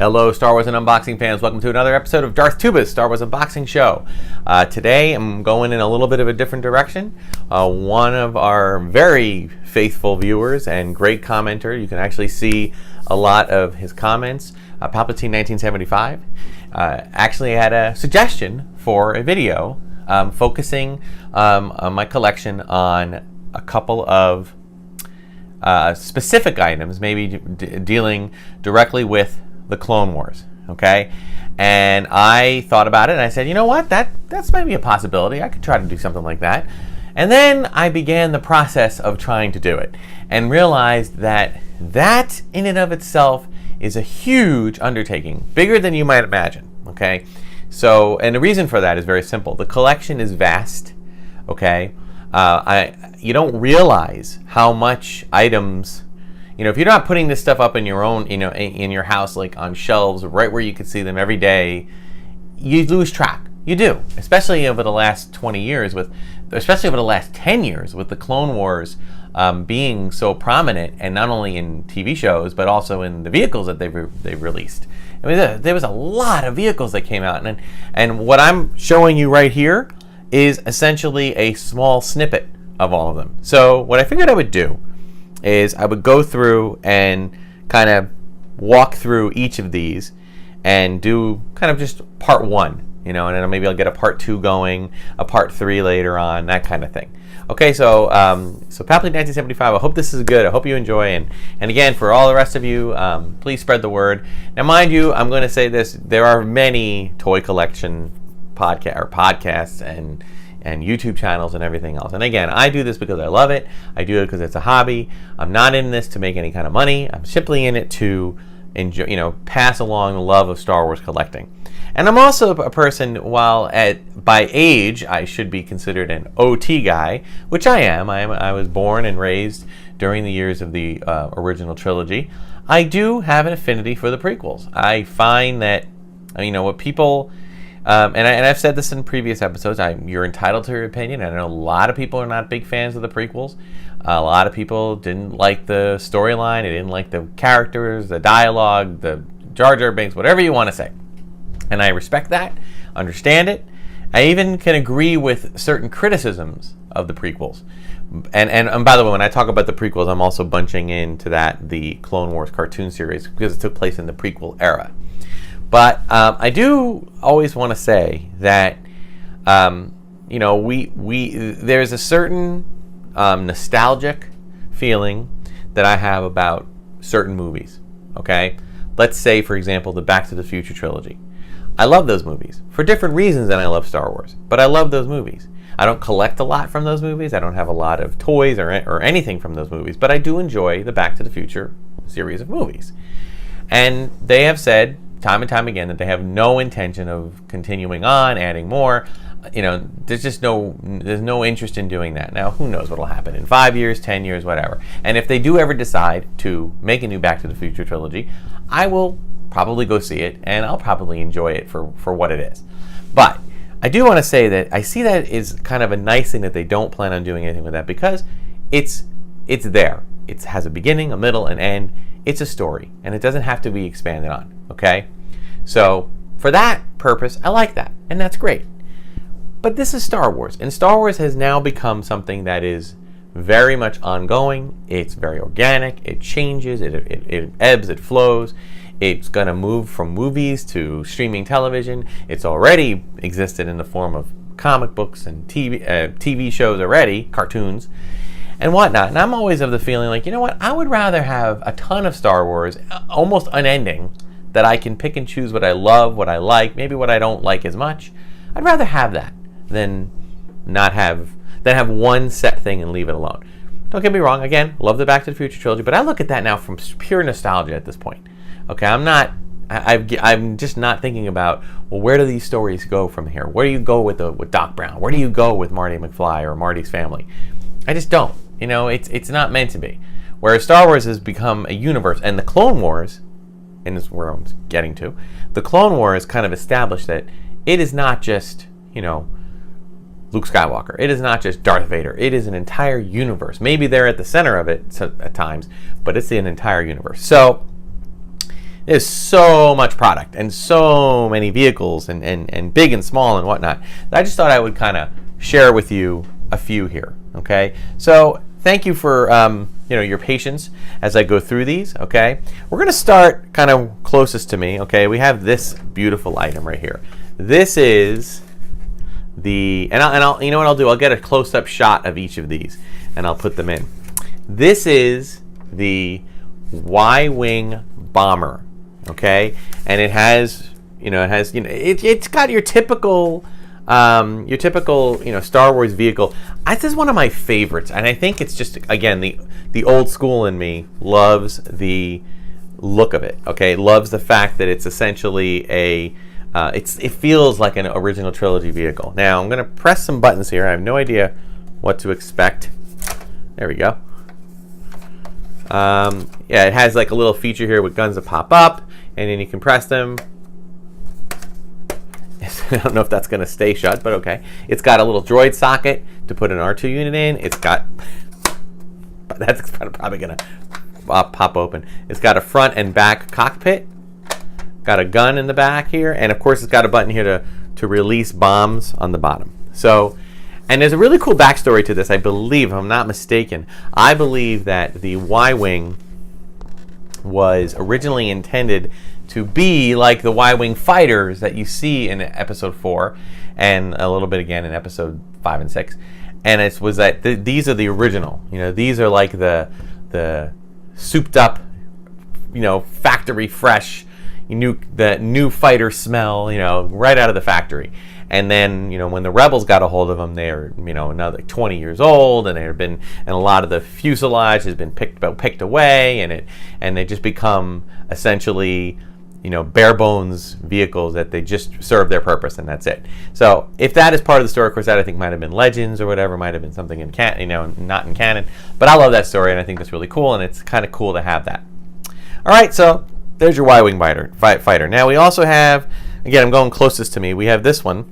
Hello, Star Wars and unboxing fans. Welcome to another episode of Darth Tuba's Star Wars Unboxing Show. Today, I'm going in a little bit of a different direction. One of our very faithful viewers and great commenter, you can actually see a lot of his comments, Palpatine1975, actually had a suggestion for a video focusing on my collection on a couple of specific items, maybe dealing directly with the Clone Wars, okay? And I thought about it and I said, you know what, that's maybe a possibility. I could try to do something like that. And then I began the process of trying to do it and realized that in and of itself is a huge undertaking, bigger than you might imagine, okay? So, and the reason for that is very simple. The collection is vast, okay? You don't realize how much items, if you're not putting this stuff up in your own, in your house, like on shelves, right where you can see them every day, you lose track. You do, especially over the last 20 years, especially over the last 10 years, with the Clone Wars being so prominent, and not only in TV shows, but also in the vehicles that they've released. I mean, there was a lot of vehicles that came out, and what I'm showing you right here is essentially a small snippet of all of them. So what I figured I would do is I would go through and kind of walk through each of these and do kind of just part one, and then maybe I'll get a part two going, a part three later on, that kind of thing. Okay, so Palpatine1975, I hope this is good. I hope you enjoy, and again, for all the rest of you, please spread the word. Now, mind you, I'm going to say this: there are many toy collection podcasts and YouTube channels and everything else. And again, I do this because I love it. I do it because it's a hobby. I'm not in this to make any kind of money. I'm simply in it to enjoy, pass along the love of Star Wars collecting. And I'm also a person, by age, I should be considered an OT guy, which I am. I was born and raised during the years of the original trilogy. I do have an affinity for the prequels. I find that, what people... and I've said this in previous episodes, you're entitled to your opinion. I know a lot of people are not big fans of the prequels. A lot of people didn't like the storyline. They didn't like the characters, the dialogue, the Jar Jar Binks, whatever you want to say. And I respect that, understand it. I even can agree with certain criticisms of the prequels. And by the way, when I talk about the prequels, I'm also bunching into that the Clone Wars cartoon series, because it took place in the prequel era. But I do always want to say that there's a certain nostalgic feeling that I have about certain movies. Okay, let's say, for example, the Back to the Future trilogy. I love those movies for different reasons than I love Star Wars, but I love those movies. I don't collect a lot from those movies. I don't have a lot of toys or anything from those movies, but I do enjoy the Back to the Future series of movies. And they have said time and time again that they have no intention of continuing on, adding more. There's no interest in doing that. Now, who knows what will happen in 5 years, 10 years, whatever. And if they do ever decide to make a new Back to the Future trilogy, I will probably go see it, and I'll probably enjoy it for what it is. But I do want to say that I see that as kind of a nice thing that they don't plan on doing anything with that, because it's there. It has a beginning, a middle, an end. It's a story, and it doesn't have to be expanded on, okay? So, for that purpose, I like that, and that's great. But this is Star Wars, and Star Wars has now become something that is very much ongoing. It's very organic. It changes. It ebbs. It flows. It's going to move from movies to streaming television. It's already existed in the form of comic books and TV shows already, cartoons, and whatnot. And I'm always of the feeling like, I would rather have a ton of Star Wars, almost unending, that I can pick and choose what I love, what I like, maybe what I don't like as much. I'd rather have that than have one set thing and leave it alone. Don't get me wrong, again, love the Back to the Future trilogy, but I look at that now from pure nostalgia at this point. Okay, I'm just not thinking about, well, where do these stories go from here? Where do you go with Doc Brown? Where do you go with Marty McFly or Marty's family? I just don't. It's not meant to be. Whereas Star Wars has become a universe, and the Clone Wars, and this is where I'm getting to, the Clone Wars kind of established that it is not just, Luke Skywalker. It is not just Darth Vader. It is an entire universe. Maybe they're at the center of it at times, but it's an entire universe. So There's so much product and so many vehicles and big and small and whatnot. I just thought I would kind of share with you a few here. Okay, so thank you for your patience as I go through these. Okay, we're going to start kind of closest to me. Okay, we have this beautiful item right here. This is I'll you know what I'll do? I'll get a close-up shot of each of these and I'll put them in. This is the Y-wing bomber. Okay, and it's got your typical Star Wars vehicle. This is one of my favorites, and I think it's just, again, the old school in me loves the look of it. Okay, loves the fact that it's essentially it feels like an original trilogy vehicle. Now I'm going to press some buttons here. I have no idea what to expect. There we go. It has like a little feature here with guns that pop up, and then you can press them. I don't know if that's going to stay shut, but okay. It's got a little droid socket to put an R2 unit in. It's got, that's probably going to pop open. It's got a front and back cockpit. Got a gun in the back here, and of course it's got a button here to release bombs on the bottom. So, and there's a really cool backstory to this, I believe, if I'm not mistaken. I believe that the Y-Wing was originally intended to be like the Y-Wing fighters that you see in Episode 4 and a little bit again in Episode 5 and 6. And it was that these are the original. These are like the souped up, factory fresh, the new fighter smell, right out of the factory. And then, when the rebels got a hold of them, they're, another 20 years old, and and a lot of the fuselage has been picked away, and they just become essentially, bare bones vehicles that they just serve their purpose, and that's it. So if that is part of the story, of course, that I think might have been Legends or whatever, might have been something in not in canon. But I love that story, and I think that's really cool, and it's kind of cool to have that. All right, so there's your Y-Wing fighter. Now we also have, again, I'm going closest to me. We have this one.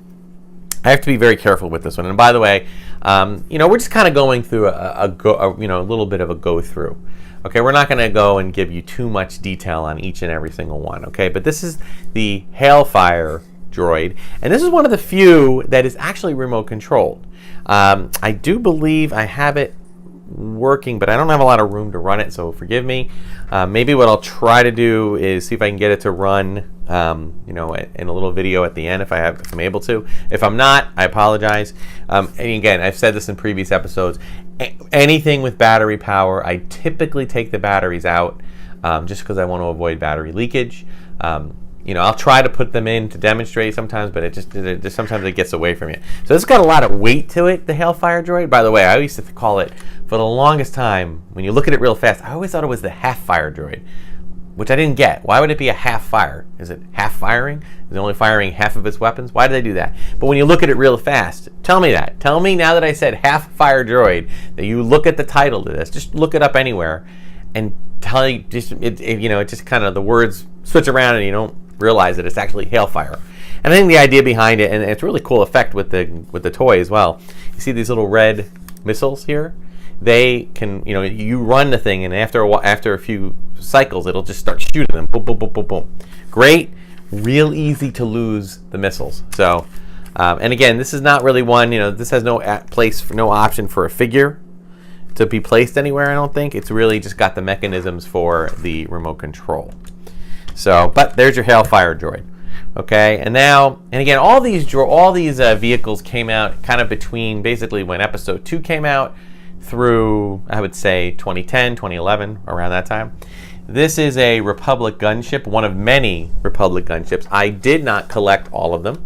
I have to be very careful with this one. And by the way, we're just kind of going through a little bit of a go through. Okay, we're not going to go and give you too much detail on each and every single one. Okay, but this is the Hailfire droid, and this is one of the few that is actually remote controlled. I do believe I have it working, but I don't have a lot of room to run it, so forgive me. Maybe what I'll try to do is see if I can get it to run in a little video at the end if I'm able to. If I'm not, I apologize. And again, I've said this in previous episodes. Anything with battery power, I typically take the batteries out just because I want to avoid battery leakage. I'll try to put them in to demonstrate sometimes, but it just sometimes it gets away from you. So it's got a lot of weight to it, the Hailfire droid. By the way, I used to call it, for the longest time, when you look at it real fast, I always thought it was the half-fire droid, which I didn't get. Why would it be a half-fire? Is it half-firing? Is it only firing half of its weapons? Why do they do that? But when you look at it real fast, tell me that. Tell me now that I said half-fire droid, that you look at the title to this. Just look it up anywhere and tell you, it just kind of the words switch around and you don't realize that it's actually Hailfire. And I think the idea behind it, and it's a really cool effect with the toy as well. You see these little red missiles here? They can, you run the thing, and after a few cycles, it'll just start shooting them. Boom, boom, boom, boom, boom. Great, real easy to lose the missiles. So, and again, this is not really one. This has no option for a figure to be placed anywhere. I don't think it's really just got the mechanisms for the remote control. So, but there's your Hailfire droid. Okay, and again, all these vehicles came out kind of between basically when Episode 2 came out through, I would say, 2010, 2011, around that time. This is a Republic gunship, one of many Republic gunships. I did not collect all of them,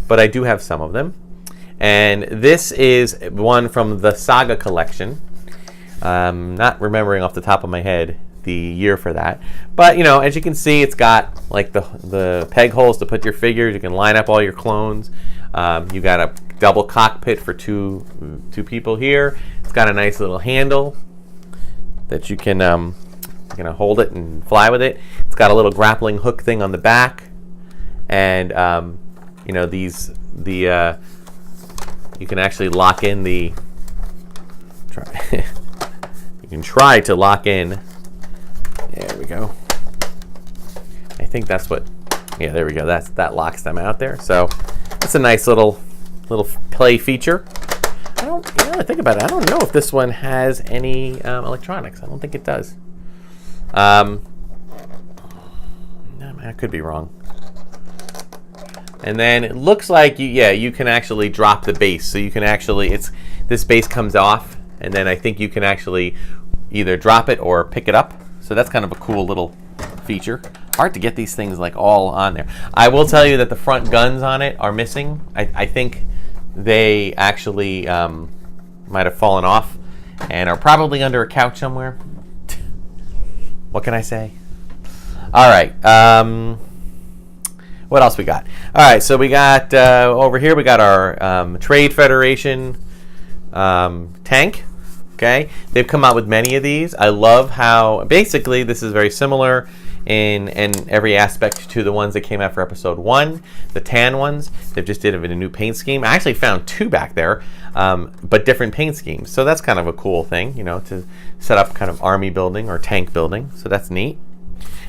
but I do have some of them. And this is one from the Saga collection. Not remembering off the top of my head the year for that, but as you can see, it's got like the peg holes to put your figures. You can line up all your clones. You got a double cockpit for two people here. It's got a nice little handle that you can hold it and fly with it. It's got a little grappling hook thing on the back, and you can actually lock in the. You can try to lock in. There we go. think that's what, yeah, there we go. That locks them out there. So that's a nice little play feature. I think about it, I don't know if this one has any electronics. I don't think it does. I could be wrong. And then it looks like you can actually drop the base. So you can actually, this base comes off, and then I think you can actually either drop it or pick it up. So that's kind of a cool little feature. Hard to get these things like all on there. I will tell you that the front guns on it are missing. I think they actually might have fallen off and are probably under a couch somewhere. What can I say? All right. What else we got? All right, so we got over here, we got our Trade Federation tank. Okay, they've come out with many of these. I love how basically this is very similar in every aspect to the ones that came out for episode 1, the tan ones. They've just did it in a new paint scheme. I actually found 2 back there, but different paint schemes. So that's kind of a cool thing, to set up kind of army building or tank building. So that's neat.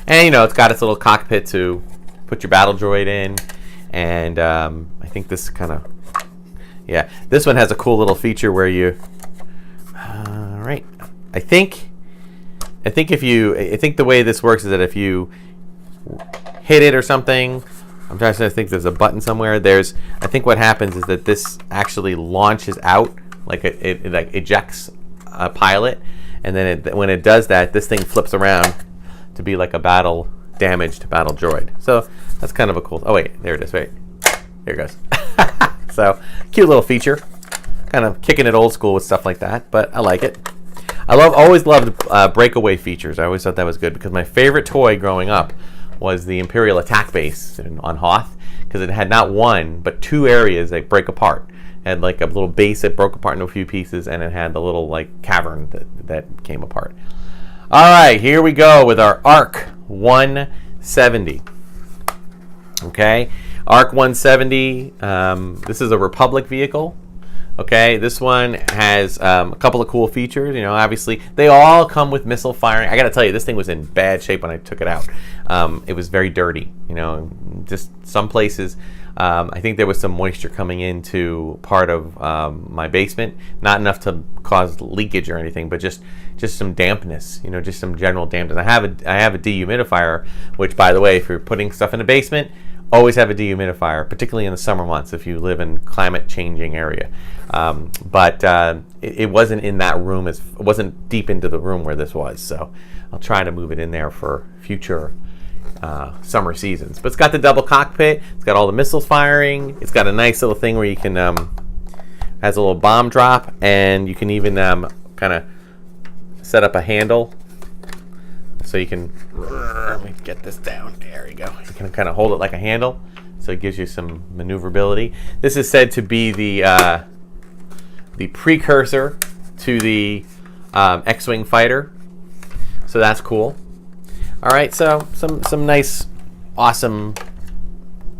And it's got its little cockpit to put your battle droid in. And I think this kind of, this one has a cool little feature where you, right, I think the way this works is that if you hit it or something, I'm trying to think there's a button somewhere. I think what happens is that this actually launches out, like it like ejects a pilot, and then when it does that, this thing flips around to be like a damaged battle droid. So that's kind of a cool. Oh wait, there it is. Wait, there it goes. So cute little feature. Kind of kicking it old school with stuff like that, but I like it. Always loved breakaway features. I always thought that was good because my favorite toy growing up was the Imperial attack base on Hoth, because it had not one but 2 areas that break apart. It had like a little base that broke apart into a few pieces, and it had the little like cavern that came apart. All right, here we go with our ARC 170. Okay, ARC 170. This is a Republic vehicle. Okay, this one has a couple of cool features. Obviously they all come with missile firing. I got to tell you, this thing was in bad shape when I took it out. It was very dirty. Just some places. I think there was some moisture coming into part of my basement. Not enough to cause leakage or anything, but just some dampness. Just some general dampness. I have a dehumidifier, which, by the way, if you're putting stuff in the basement, always have a dehumidifier, particularly in the summer months if you live in climate changing area. But it wasn't in that room, it wasn't deep into the room where this was. So I'll try to move it in there for future summer seasons. But it's got the double cockpit, it's got all the missiles firing, it's got a nice little thing where you can, has a little bomb drop, and you can even kind of set up a handle. So you can, let me get this down, there you go. You can kind of hold it like a handle, so it gives you some maneuverability. This is said to be the precursor to the X-Wing fighter, so that's cool. All right, so some nice, awesome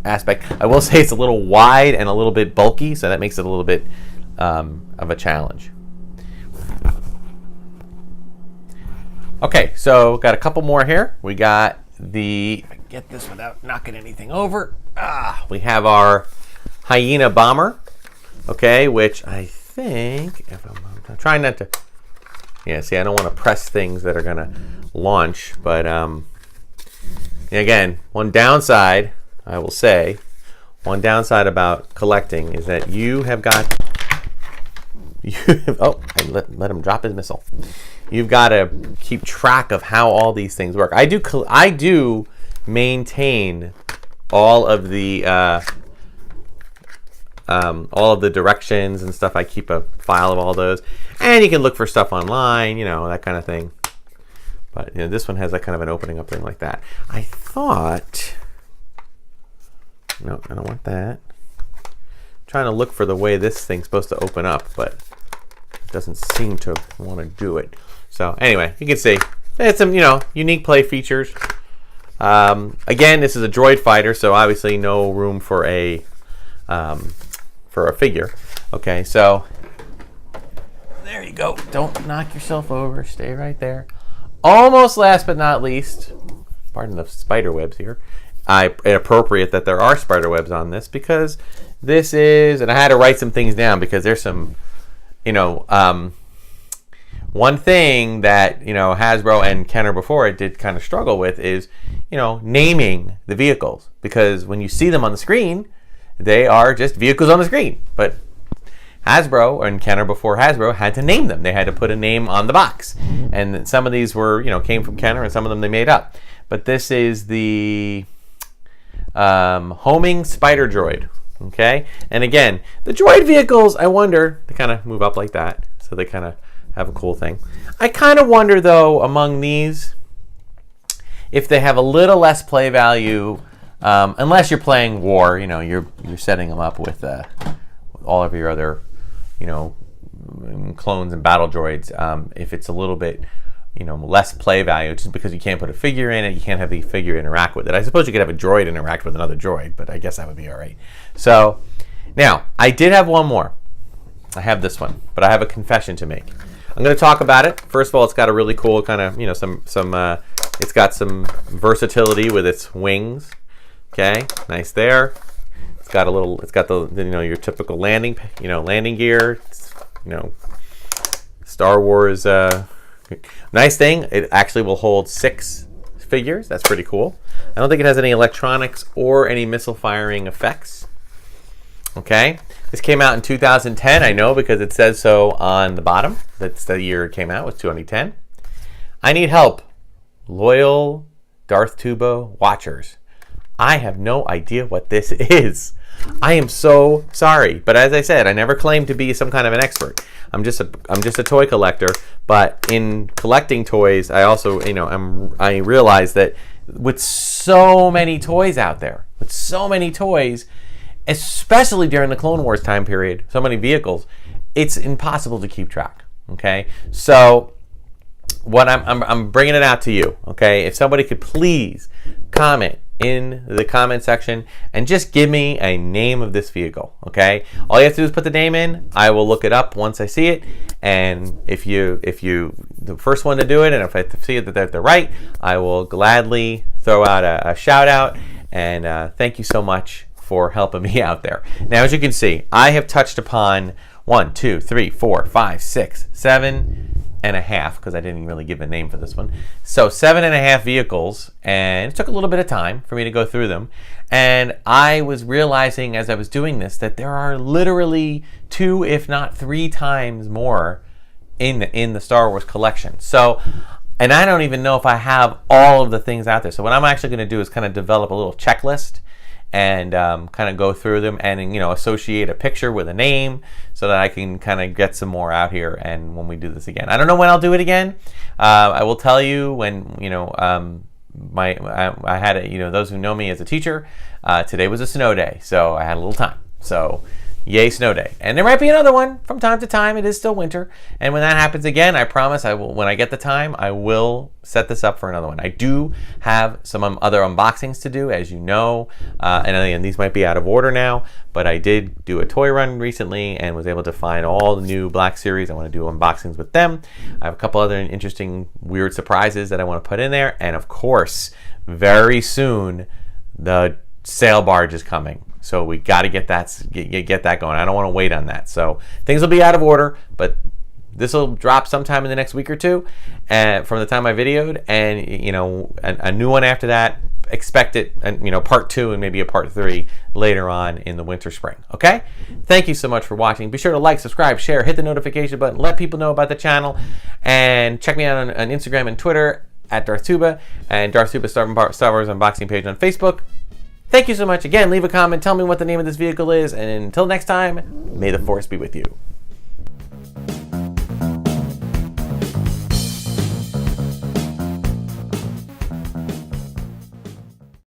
aspect. I will say it's a little wide and a little bit bulky, so that makes it a little bit of a challenge. Okay, so got a couple more here. We got if I can get this without knocking anything over. We have our Hyena bomber, okay, which I think, if I'm trying not to, see, I don't want to press things that are going to launch, but again, one downside, I will say, about collecting is that you have got, I let him drop his missile. You've got to keep track of how all these things work. I do maintain all of the directions and stuff. I keep a file of all those, and you can look for stuff online, that kind of thing. But this one has that kind of an opening up thing like that. I thought, no, I don't want that. I'm trying to look for the way this thing's supposed to open up, but it doesn't seem to want to do it. So anyway, you can see it's some unique play features. Again, this is a droid fighter, so obviously no room for a figure. Okay, so there you go. Don't knock yourself over. Stay right there. Almost last but not least, pardon the spider webs here. Appropriate that there are spider webs on this, because this is, and I had to write some things down because there's some, one thing that, Hasbro and Kenner before it did kind of struggle with is, naming the vehicles, because when you see them on the screen, they are just vehicles on the screen. But Hasbro and Kenner before Hasbro had to name them. They had to put a name on the box. And some of these were, came from Kenner, and some of them they made up. But this is the homing spider droid. Okay? And again, the droid vehicles, I wonder, they kind of move up like that. So they kind of have a cool thing. I kind of wonder, though, among these, if they have a little less play value, unless you're playing war, you're setting them up with all of your other, clones and battle droids. If it's a little bit, less play value, just because you can't put a figure in it, you can't have the figure interact with it. I suppose you could have a droid interact with another droid, but I guess that would be all right. So now I did have one more. I have this one, but I have a confession to make. I'm going to talk about it. First of all, it's got a really cool kind of, it's got some versatility with its wings. Okay, nice there. It's got the your typical landing gear. It's, Star Wars. Nice thing. It actually will hold 6 figures. That's pretty cool. I don't think it has any electronics or any missile firing effects. Okay. This came out in 2010, I know, because it says so on the bottom. That's the year it came out, was 2010. I need help. Loyal Darth Tuba watchers. I have no idea what this is. I am so sorry. But as I said, I never claimed to be some kind of an expert. I'm just a toy collector. But in collecting toys, I also, I realize that with so many toys out there, especially during the Clone Wars time period, so many vehicles, it's impossible to keep track. Okay, so what I'm bringing it out to you. Okay, if somebody could please comment in the comment section and just give me a name of this vehicle. Okay, all you have to do is put the name in. I will look it up once I see it, and if you the first one to do it, and if I see that they're right, I will gladly throw out a shout out, and thank you so much for helping me out there. Now, as you can see, I have touched upon 1, 2, 3, 4, 5, 6, 7 and a half, because I didn't really give a name for this one. So 7.5 vehicles, and it took a little bit of time for me to go through them. And I was realizing as I was doing this that there are literally 2, if not 3 times more in the Star Wars collection. So, and I don't even know if I have all of the things out there. So what I'm actually going to do is kind of develop a little checklist and kind of go through them and associate a picture with a name so that I can kind of get some more out here. And when we do this again, I don't know when I'll do it again. I will tell you when I had those who know me as a teacher. Today was a snow day, so I had a little time. So yay, snow day. And there might be another one from time to time. It is still winter. And when that happens again, I promise I will, when I get the time, I will set this up for another one. I do have some other unboxings to do, as you know. And again, these might be out of order now, but I did do a toy run recently and was able to find all the new Black Series. I want to do unboxings with them. I have a couple other interesting, weird surprises that I want to put in there. And of course, very soon, the sail barge is coming. So we got to get that going. I don't want to wait on that. So things will be out of order, but this will drop sometime in the next week or two from the time I videoed, and a new one after that. Expect it, and part 2 and maybe a part 3 later on in the winter spring. Okay? Thank you so much for watching. Be sure to like, subscribe, share, hit the notification button, let people know about the channel, and check me out on Instagram and Twitter at Darth Tuba, and Darth Tuba Star Wars Unboxing page on Facebook. Thank you so much. Again, leave a comment. Tell me what the name of this vehicle is. And until next time, may the Force be with you.